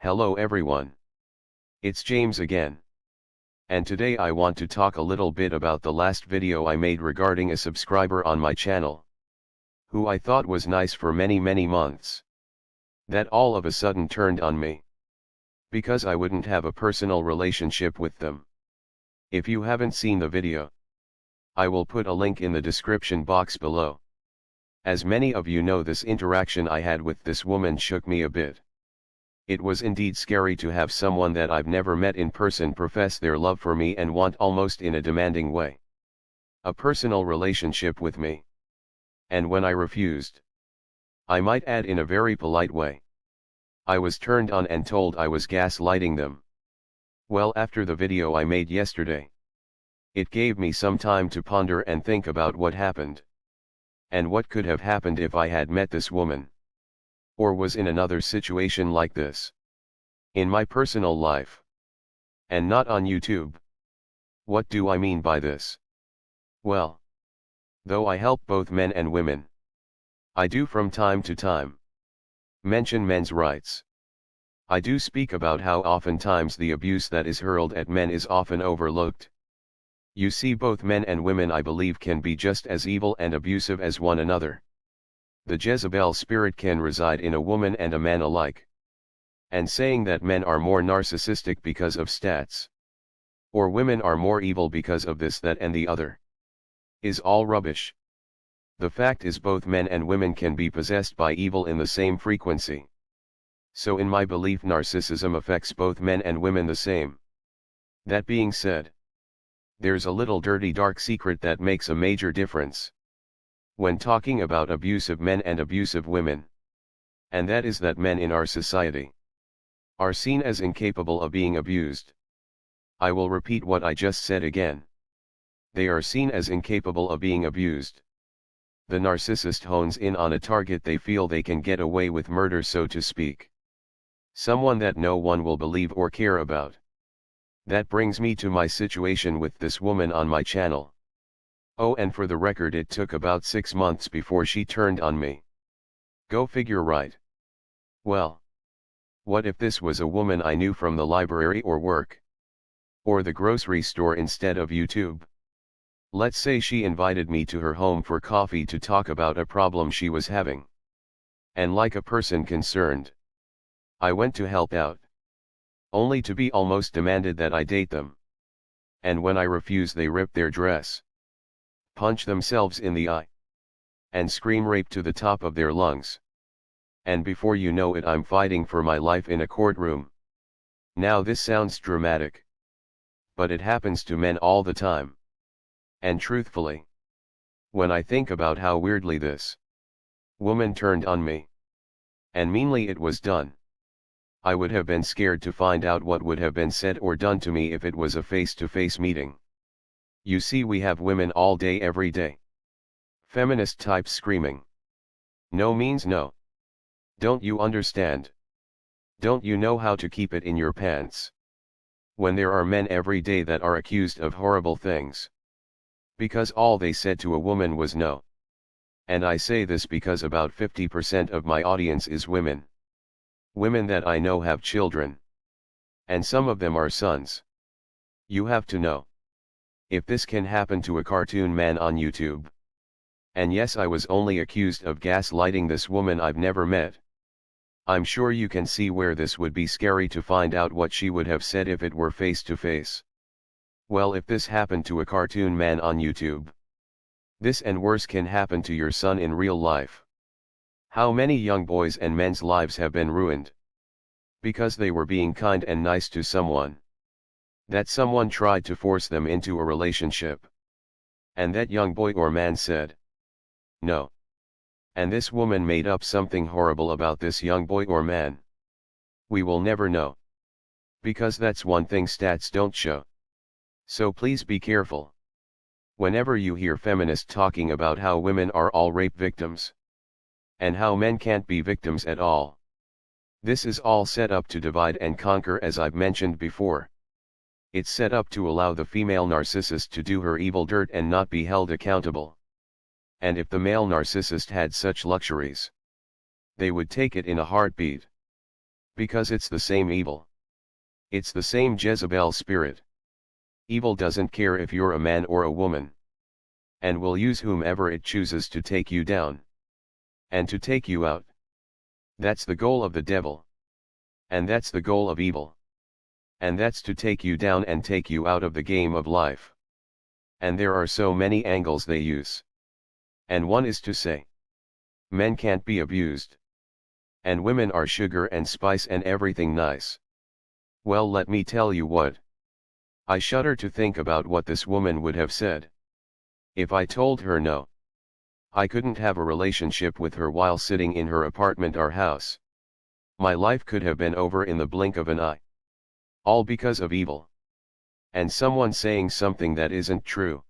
Hello everyone. It's James again. And today I want to talk a little bit about the last video I made regarding a subscriber on my channel, who I thought was nice for many months, that all of a sudden turned on me, because I wouldn't have a personal relationship with them. If you haven't seen the video, I will put a link in the description box below. As many of you know, this interaction I had with this woman shook me a bit. It was indeed scary to have someone that I've never met in person profess their love for me and want, almost in a demanding way, a personal relationship with me. And when I refused, I might add in a very polite way, I was turned on and told I was gaslighting them. Well, after the video I made yesterday, it gave me some time to ponder and think about what happened, and what could have happened if I had met this woman, or was in another situation like this, in my personal life, and not on YouTube. What do I mean by this? Well, though I help both men and women, I do from time to time mention men's rights. I do speak about how oftentimes the abuse that is hurled at men is often overlooked. You see, both men and women, I believe, can be just as evil and abusive as one another. The Jezebel spirit can reside in a woman and a man alike. And saying that men are more narcissistic because of stats, or women are more evil because of this, that and the other, is all rubbish. The fact is, both men and women can be possessed by evil in the same frequency. So in my belief, narcissism affects both men and women the same. That being said, there's a little dirty dark secret that makes a major difference when talking about abusive men and abusive women. And that is that men in our society are seen as incapable of being abused. I will repeat what I just said again. They are seen as incapable of being abused. The narcissist hones in on a target they feel they can get away with murder, so to speak. Someone that no one will believe or care about. That brings me to my situation with this woman on my channel. Oh, and for the record, it took about 6 months before she turned on me. Go figure, right? Well, what if this was a woman I knew from the library or work, or the grocery store instead of YouTube? Let's say she invited me to her home for coffee to talk about a problem she was having. And like a person concerned, I went to help out, only to be almost demanded that I date them. And when I refused, they ripped their dress, punch themselves in the eye, and scream rape to the top of their lungs. And before you know it, I'm fighting for my life in a courtroom. Now this sounds dramatic, but it happens to men all the time. And truthfully, when I think about how weirdly this woman turned on me, and meanly it was done, I would have been scared to find out what would have been said or done to me if it was a face-to-face meeting. You see, we have women all day every day, feminist types screaming, "No means no. Don't you understand? Don't you know how to keep it in your pants?" When there are men every day that are accused of horrible things, because all they said to a woman was no. And I say this because about 50% of my audience is women. Women that I know have children. And some of them are sons. You have to know, if this can happen to a cartoon man on YouTube. And yes, I was only accused of gaslighting this woman I've never met. I'm sure you can see where this would be scary to find out what she would have said if it were face to face. Well, if this happened to a cartoon man on YouTube, this and worse can happen to your son in real life. How many young boys and men's lives have been ruined because they were being kind and nice to someone, that someone tried to force them into a relationship, and that young boy or man said no, and this woman made up something horrible about this young boy or man. We will never know, because that's one thing stats don't show. So please be careful whenever you hear feminists talking about how women are all rape victims, and how men can't be victims at all. This is all set up to divide and conquer, as I've mentioned before. It's set up to allow the female narcissist to do her evil dirt and not be held accountable. And if the male narcissist had such luxuries, they would take it in a heartbeat. Because it's the same evil. It's the same Jezebel spirit. Evil doesn't care if you're a man or a woman. And will use whomever it chooses to take you down. And to take you out. That's the goal of the devil. And that's the goal of evil. And that's to take you down and take you out of the game of life. And there are so many angles they use. And one is to say, men can't be abused. And women are sugar and spice and everything nice. Well, let me tell you what. I shudder to think about what this woman would have said. If I told her no, I couldn't have a relationship with her while sitting in her apartment or house. My life could have been over in the blink of an eye. All because of evil. And someone saying something that isn't true.